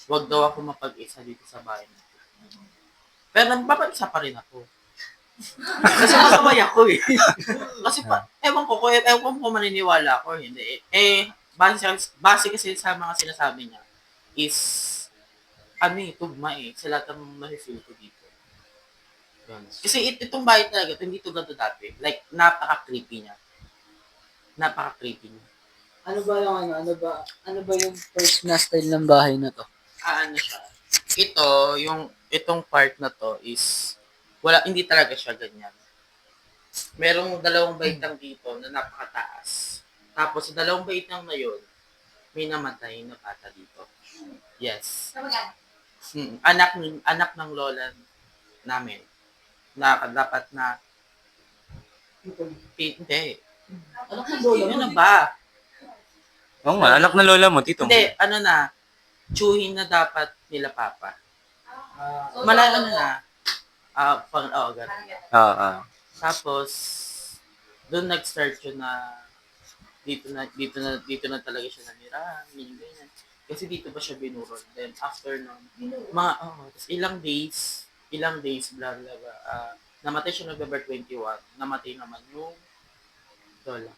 huwag daw ako mapag-isa dito sa bahay nito. Pero nagpapag-isa pa rin ako. Kasi masaway ako eh. Kasi ewan ko kung maniniwala ako, hindi. Base kasi sa mga sinasabi niya is tugma eh. Sa lahat ng ma-feel ko dito. Yun. Kasi itong bahay talaga, hindi ito ganito dati. Like, napaka-creepy niya. Napaka-creepy niya. Ano ba yung first na style ng bahay na to? Ano siya? Itong part na to is, hindi talaga siya ganyan. Merong 2 baitang dito na napakataas. Tapos, sa 2 baitang na yun, may namatay na bata dito. Yes. Anak ng lola namin. Na dapat na hindi. Anak ng lola Yun na ba? Oo nga, anak na lola mo, tito mo. Hindi, tsuhin na dapat nila papa. Ganun. Ah. Tapos, doon nag-start yun na dito na talaga siya namira, ganyan. Kasi dito ba siya binurol. Then after nun, tapos ilang days, blah blah blah. Namatay siya November 21, namatay naman yung lola,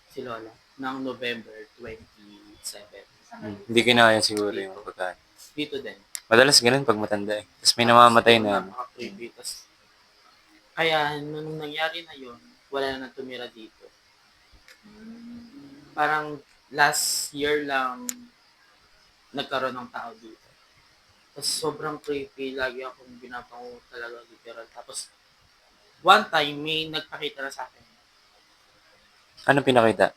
si lola, ng November 27. Hindi kinaya siguro yung pagkain. Dito din. Madalas ganun pag matanda eh. Tapos may namamatay na. Napaka-creepy. Tas, kaya, nung nangyari na yun, wala na tumira dito. Parang last year lang nagkaroon ng tao dito. Tapos sobrang creepy. Lagi akong binabango talaga literal. Tapos one time may nagpakita na sa akin. Anong pinakita?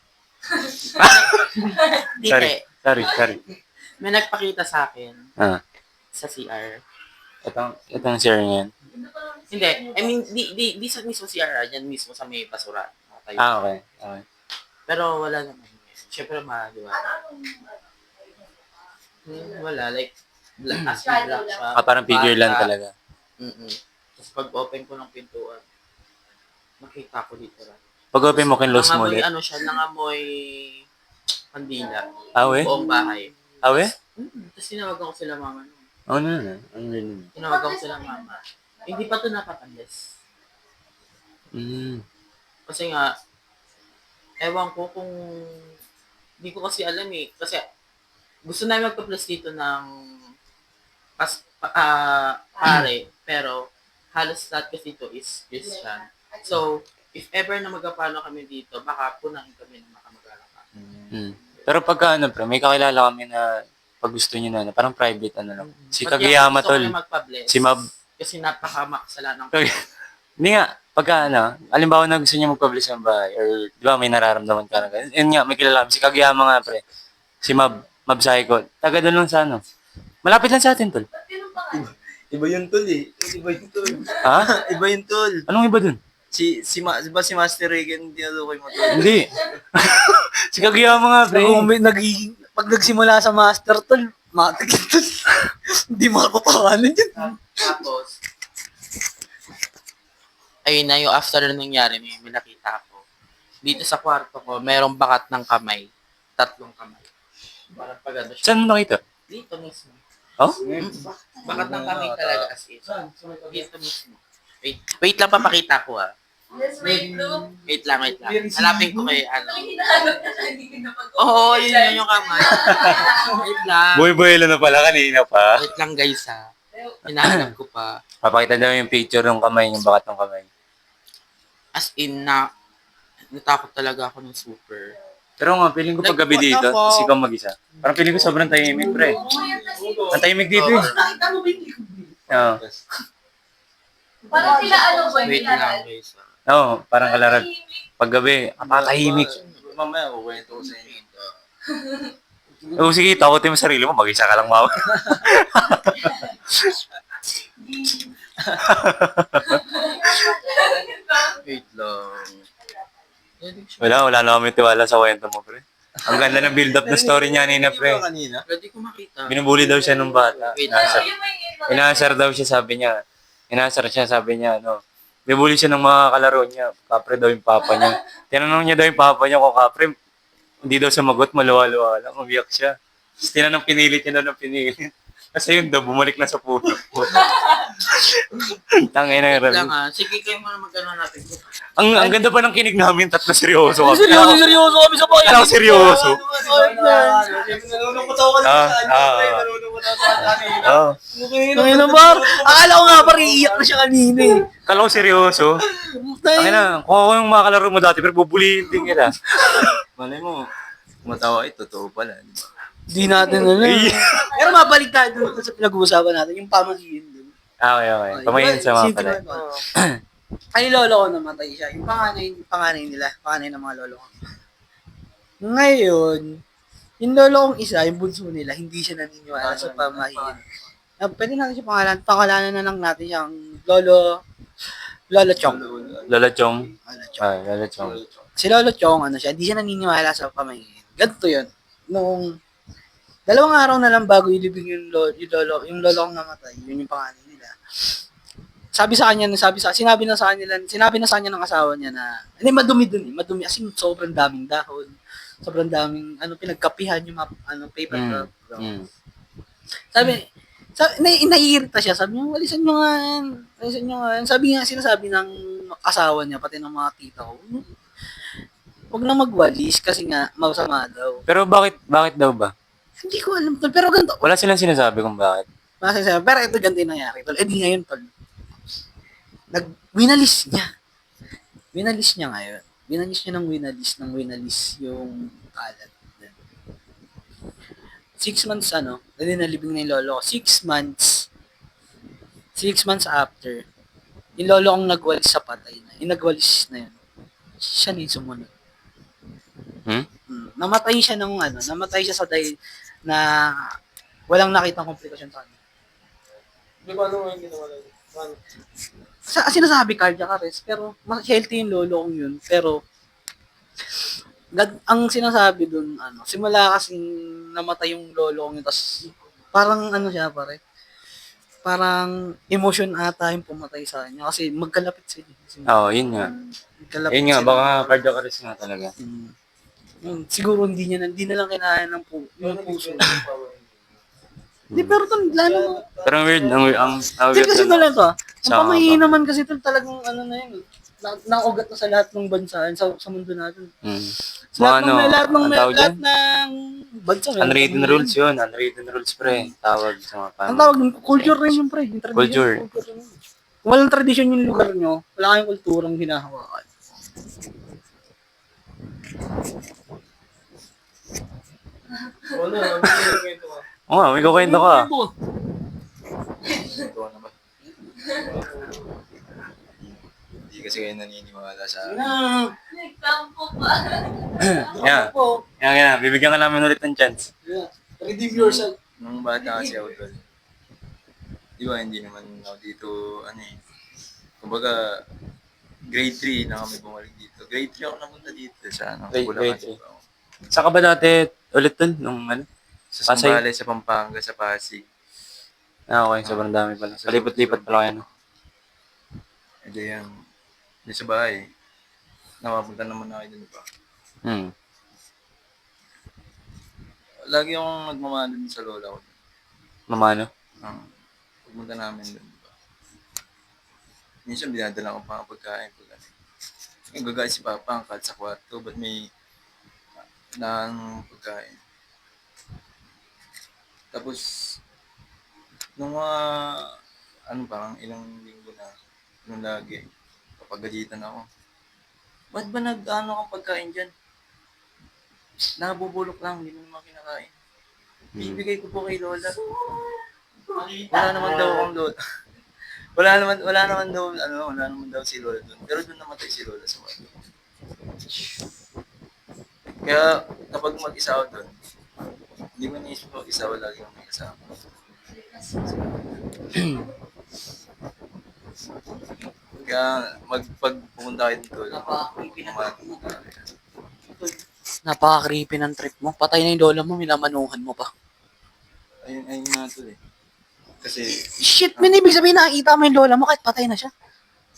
Hindi. Sorry. May nagpakita sa akin Ah, sa CR. itong share niyan. Hindi. I mean, di sa mismo CR. Yan mismo sa may basura. Nakatayo. Okay. Pero wala naman. Siyempre di ba? Wala. Like, as in black siya. Parang figure lang Bata. talaga. Tapos pag-open ko ng pintuan, nakita ko dito lang. Pag open mo, kinlose mo Nangamoy ulit. ano siya, nangamoy kandila. Awe? Buong bahay. Awe? Tapos tinawagan ko sila mama. Ano na? Ano rin? Tinawagan ko sila mama. Hindi pa ito napapalis. Kasi nga, ewan ko kung, hindi ko kasi alam eh. Kasi gusto namin magpa-plus dito ng pare, pero halos lahat kasi ito is Christian. So, if ever na magapano kami dito, baka punahin kami ng makamag-anak. Pero pagka pre, may kakilala kami na pag gusto niyo na, parang private lang. Si Kagiyama Gusto ko tol. na magpa-bless. Si Mab. Kasi napakamakasala ng Hindi nga, pagka alimbawa na gusto niya magpublish ng bahay, or di ba may nararamdaman ka na ganun. Yun nga, may kilala kami. Si Kagiyama nga pre. Si Mab Psycho. Taga doon lang sa Malapit lang sa atin tol. Iba yun tol eh. Iba yun tol. Ha? Iba yun tol. Anong iba dun? Diba si Master Reagan tinutukoy mo tol? Hindi. Si Kagiyama nga pre. Nagiging, pag nagsimula sa master tol, matik tol. Hindi makapapawanan yun. Tapos, ayun na yung after na nangyari, may nakita ako. Dito sa kwarto ko, merong bakat ng kamay. 3 kamay. Parang pagano siya. Saan mo nakita? Dito mismo. Oh? Bakat ng kamay talaga as in. Dito mismo. Wait lang, papakita ko ah. Let's wait, Luke. Wait lang. Hanapin ko kay ano. Ang hinahanap na siya, hindi ko napag- Oo, yun yung kamay. Wait lang. Buhay-buhay lang na pala kanina pa. Wait lang guys ha. Hinahanap ko pa. Papakita daw yung picture ng kamay, yung bakat ng kamay. As in natakot talaga ako ng super. Pero nga, feeling ko Like, pag gabi what the dito, fuck? ikaw mag-isa. Parang feeling ko sobrang tahimik, pre. Ang tahimik dito eh. Nakita mo ba yung likod? Oo. Parang sila ano ba? Wait lang guys ha. Oo, parang kalarag. Pag gabi, napakahimik. Mamaya, kukwento ko sa inyo. Oo, sige, takotin mo sarili mo, mag-isa ka lang mama. Wait lang. Wala na kami tiwala sa kwento mo, pre. Ang ganda ng build-up ng story niya kanina, pre. Kanina? Pwede ko makita. Binubuli daw siya nung bata. Wait. Inasar daw siya, sabi niya. Binubuli siya ng mga kalaro niya. Kapre daw yung papa niya. Tinanong niya daw yung papa niya kung kapre, hindi daw sumagot, maluwa-luwa lang. Umiyak siya. Tapos pinilit niya daw ng pinilit. Kasi yun daw, bumalik na sa puno. Tangay na Wait lang yung ha. Sige kayo muna magano natin. Ang ganda pa ng kinig namin, tatlo seryoso kami. Seryoso kami sa bayan. Kala ko seryoso. Nalulungkot ako kanina Ah, sa ano, ah, pre. ah. Nalulungkot ako sa kanina. Oo. Ngayon na bar. Akala ko nga parang iiyak na siya kanina eh. Kala ko seryoso. Tangay na, kung ako yung mga kalaro mo dati, pero bubulihin din kita. Malay mo, matawa totoo pala. Di ba? Di natin alam. Pero mabalik tayo dun sa pinag-uusapan natin, yung pamahiin dun. Okay. Pamayin sa mga pala. Ay, lolo ko namatay siya. Yung panganay nila. Panganay ng mga lolo ko. Ngayon, yung lolo kong isa, yung bunso nila, hindi siya naniniwala sa pamahiin. Pwede natin siya pangalanan na lang natin siyang Lolo Chong. Lola Chong. Lolo Chong. Lola Chong. Si Lolo Chong, hindi siya naniniwala sa pamahiin. Ganito yun. Noong 2 araw na lang bago ilibing yung lolo kong namatay, yun yung pangalan nila. sinabi na sa kanya ng asawa niya na, hindi, madumi dun eh, madumi, as in, sobrang daming dahon, sobrang daming, pinagkapihan yung mga, paper cup. Mm. Naiirita siya, sabi niya, alisan nyo nga yan. Sinasabi ng asawa niya, pati ng mga tita ko, huwag na magwalis kasi nga, masama daw. Pero bakit daw ba? Hindi ko alam, tol, pero ganito, Wala silang sinasabi kung bakit. pero ito ganito yung nangyari, tol. Di ngayon, tol, winalis niya. Winalis niya ngayon. Winalis niya ng winalis yung kalat. 6 months, nalibing na yung lolo ko. 6 months after, yung lolo kong nagwalis sa patay na. Yung nagwalis na yun. Siya na yung sumunod. Hmm? Namatay siya sa dahil na walang nakitang komplikasyon sa kanya. Di ba ano yung ginawa lang? Paano? Sinasabi cardiac arrest, pero mas healthy yung lolo kong yun. Pero, ang sinasabi dun, simula kasing namatay yung lolo kong yun, tas parang parang emotion ata yung pumatay sa kanya. Kasi magkalapit sila. Oo, yun nga. Magkalapit Yun nga, sila. baka cardiac arrest nga talaga. Siguro hindi na lang kinain ng yung puso. Hindi, pero ito, lalo. Pero ang weird, ang Hindi, weird kasi ito lang to. Ang Sa- pamahiin naman kasi ito talagang na yun. Nakaugat na sa lahat ng bansa, sa mundo natin. Sa lahat ng bansa. meron Unwritten pamahiin. rules yun. Unwritten rules, pre. Tawag sa mga Ang paano. tawag nun, culture rin yun, pre. Yung tradition, Culture. rin yun. Kung walang tradisyon yung lugar nyo, wala kayong kulturang hinahawakan. Ano, ano yung ito ka? Oo nga, may kukwento ka. Ito na ba? Hindi kasi kayo naniniwala sa Nagtampo pa. Yeah. Yan. Bibigyan ka namin ulit ng chance. Redeem yourself. nung bata kasi ako tol. Di ba, hindi naman ako dito, kumbaga, grade 3 na kami bumalik dito. Grade 3 ako napunta dito sa Grade Bulacan. 3. Saan ka ba dati ulit dun? Nung Sa Pasay? Sambales, sa Pampanga, sa Pasig. Okay. Sobrang dami pala. Palipot-lipat pala kayo, no? Ito yan. Di sa bahay. Nakapunta naman ako dun pa. Lagi akong nagmamahal dun sa lola ko. Mamano? Pumunta namin dun. Minsan binadala ko pa ang pagkain. Gagay si Papa ang kahit sa kwarto. Ba't may pagkain? Tapos, nung parang ilang linggo na, nung lagi, kapagalitan ako. Ba't ba kang pagkain dyan? Nabubulok lang, hindi mo naman kinakain. Bibigay ko po kay Lola. Wala naman daw akong Lola. wala naman daw si Lola doon. Pero doon namatay si Lola sa kwarto. Kaya kapag mag-isa ako doon, hindi mo naisip mag-isa ako lagi yung may kasama. Kaya pag pumunta kayo dito, Napaka-creepy ng trip mo. Patay na yung lola mo, minamanuhan mo pa. ayun nga to eh. Kasi Shit, man, ibig sabihin nakikita mo yung lola mo kahit patay na siya.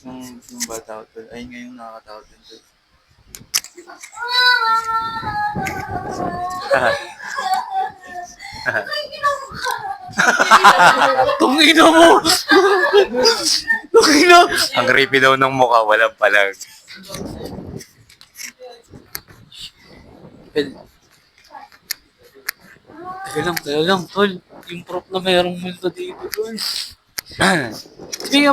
nung bata ko to, ayun nga yung nakakatakot din to. Tungina mo! Tungina! Ang creepy daw ng mukha, walang palag. Teka lang, tol. Yung prop na mayroong multo dito, tol. Speaking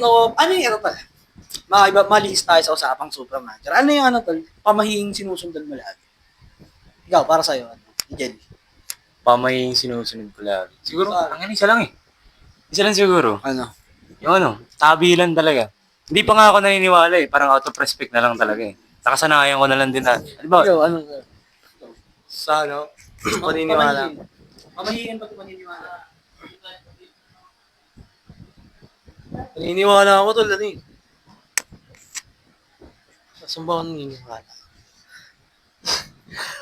of, ano yung pala? Malihis tayo sa usapang supernatural. Ano yung tol? Pamahing sinusundan mo lahat. Ikaw, para sa'yo, Jen. Pamaying sinusunod ko lagi. Siguro, Sa- ang isa lang eh. Isa lang siguro. Ano? Yung tabi lang talaga. Hindi pa nga ako naniniwala eh. Parang out of respect na lang talaga eh. Nakasanayan ko na lang din na. Di ba? Ikaw, ano? Sa paniniwala. Pamahiin pa ito paniniwala. Naniniwala ako tol, Saan ba ako naniniwala?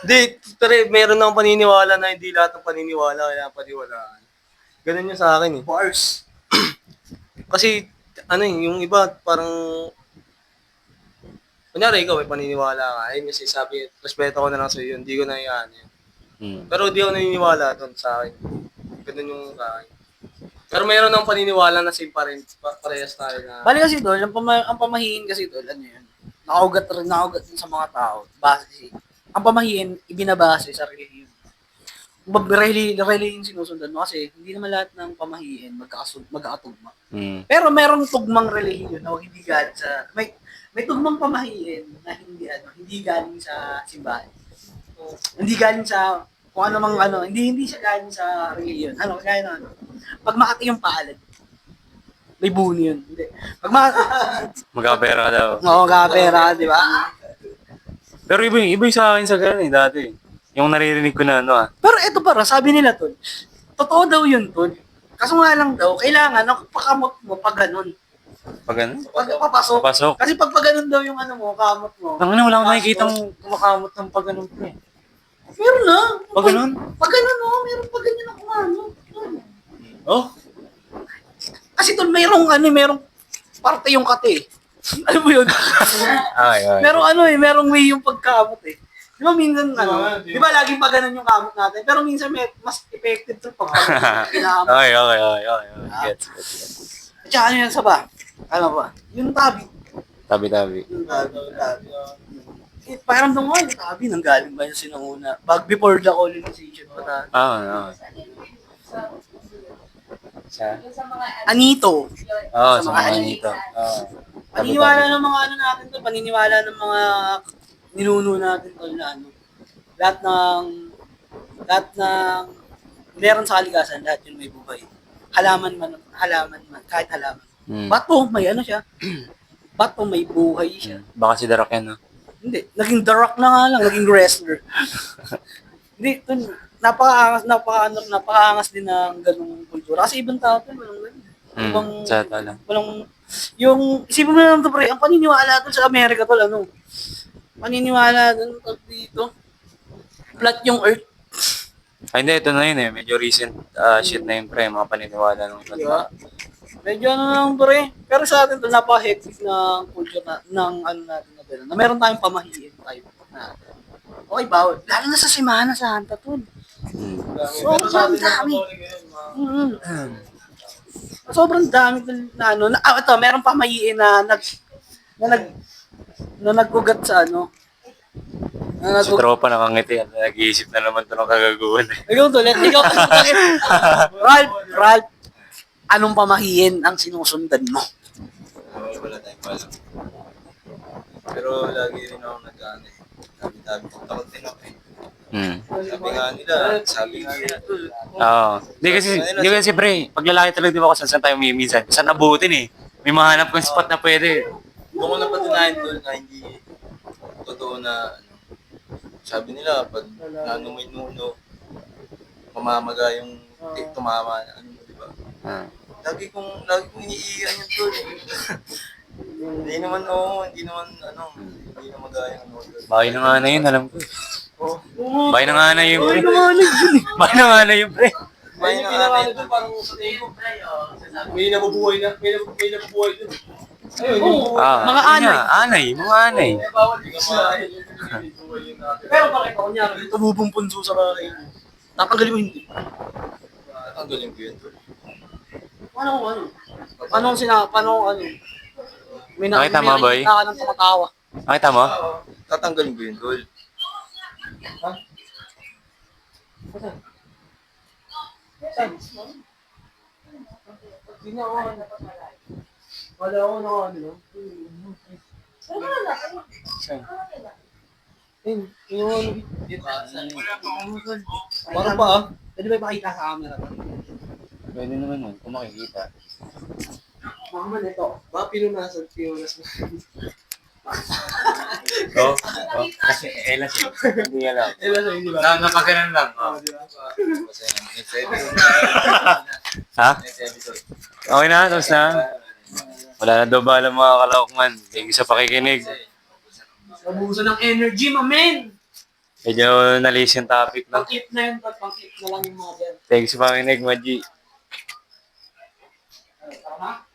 Hindi, pero meron akong paniniwala na hindi lahat ng paniniwala kaya paniwalaan. Ganun yung sa akin eh. Bars. Kasi, ano yung iba, parang, kunyari ikaw, may paniniwala ka. Ayun kasi sabi, respeto ko na lang sa'yo yun. Hindi ko na yan. Hmm. Pero di ako naniniwala doon sa akin. Ganun yung sa akin. Pero mayroon ng paniniwala na same pa rin. Parehas tayo na. Bali kasi tol, ang pamahiin kasi tol, ano yun, nakaugat din sa mga tao. Base, ang pamahiin, ibinabase sa relihiyon. Relihiyon sinusundan mo kasi hindi naman lahat ng pamahiin magkakatugma. Hmm. Pero merong tugmang relihiyon na hindi galing sa, may tugmang pamahiin na hindi galing sa simbahan. Hindi galing sa, kung ano mang ano, hindi siya galing sa relihiyon. Ano, kaya na ano. Pag makati yung palad, may buni yun. Hindi. Pag Magkapera ka daw. Oo, kapera, di ba? Pero iba yung sa akin sa ganun eh, dati. Yung naririnig ko na ano Pero ito para, sabi nila tol, totoo daw yun tol. Kaso nga lang daw, kailangan pakamot mo pag ganun. Pag ano? Pag papasok. Papasok. Kasi pag ganun daw yung ano mo, kamot mo. Tangina, wala akong nakikitang kumakamot ng pag ganun pre. Meron na. Pag ganun? Pag ganun, meron pag ganyan na kumamot. Oh? Kasi tol, merong parte yung kate. Alam mo yun? Ay. Merong way yung pagkamot eh. Di ba minsan, di ba laging pag ganun yung kamot natin? Pero minsan mas effective to pag kinamot. Okay. Gets. At saka ano yan sa ba? Ano ba? Yung tabi. Tabi-tabi. Yung tabi. Parang doon nga yung tabi, nanggaling ba yung sinanguna? Before the colonization pa tayo. Sa? Yung sa mga Anito. Oo, Sa sa mga mga ano. nito. Oo. Paniniwala ng mga ano natin to, paniniwala ng mga ninuno natin to na ano. Lahat ng meron sa kalikasan, lahat yun may buhay. Halaman man, kahit halaman. Hmm. Bato, may ano siya. Bato, may buhay siya. Baka si Darak yan, no? Hindi, naging The Rock na nga lang, naging wrestler. Hindi, to, napakaangas din ng ganung kultura. Kasi ibang tao to, walang ganun. Ibang, Sa tala. walang, yung, isipin mo na lang to, pre, ang paniniwala to sa Amerika to, ano? Paniniwala dun, dito. Flat yung earth. Ay, hindi, ito na yun eh. Medyo recent shit na yun, pre. Mga paniniwala ng iba. Diba? Medyo ano lang, pre. Pero sa atin to, napaka-hectic ng culture ng ano natin na gano'n. Na meron tayong pamahiin tayo na, okay, bawal. Lalo na sa Semana Santa, tol. Sobrang dami. Sobrang dami na ano. Ito, meron pamahiin na nag-ugat sa ano. Si tropa nakangiti. Nag-iisip na naman ito ng kagaguhan eh. Ikaw tol, ikaw. Ralph, anong pamahiin ang sinusundan mo? Wala tayong alam. Pero lagi rin ako nag-ano eh. Tabi-tabi. Takot din ako eh. Sabi nga nila. Oo. Hindi kasi pre, pag lalaki talaga di ba kung saan tayo minsan. Saan nabutin eh. May mahanap kong spot na pwede. Doon ko napatunayan doon na hindi totoo na ano. Sabi nila, pag nano may nuno, mamamaga yung tumama na ano, di ba? Lagi kong iniiyan yung tol. Hindi naman magaya yung nuno. Bahay na nga na yun, alam ko. Bahay na nga na yun, pre. Ano Bahay na nga na yun, pre. May nanganay doon. parang sa tingin ko, may nabubuhay na, may nabubuhay doon. Ayun, Mga anay. Mga anay. bawal di ka pa. Pero bakit ako niya, tumubong punso sa bahay. Tatanggalin mo hindi. Tatanggalin ko yun tol. Paano may Nakita mo, boy? nakita ka ng tumatawa. Nakita mo? Tatanggalin ko yun tol. Wala ako na ano. Parang pa ah. Pwede ba ipakita sa camera to? Pwede naman yun, kung makikita. Mga man ito. Ba, pinunasan. Oo. Kasi, elas yun. Hindi alam. Hindi ba? Napaganan lang. Kasi next episode. Ha? Next episode. Okay na, tapos na. Wala na daw ba alam mga kalawakman. Thank you sa pakikinig. Nabuso ng energy, mamen! Medyo nalis yung topic, no? Pang-clip na yun, pang-clip na lang yung mga yan. Thank you sa pakikinig, Maji. Tama?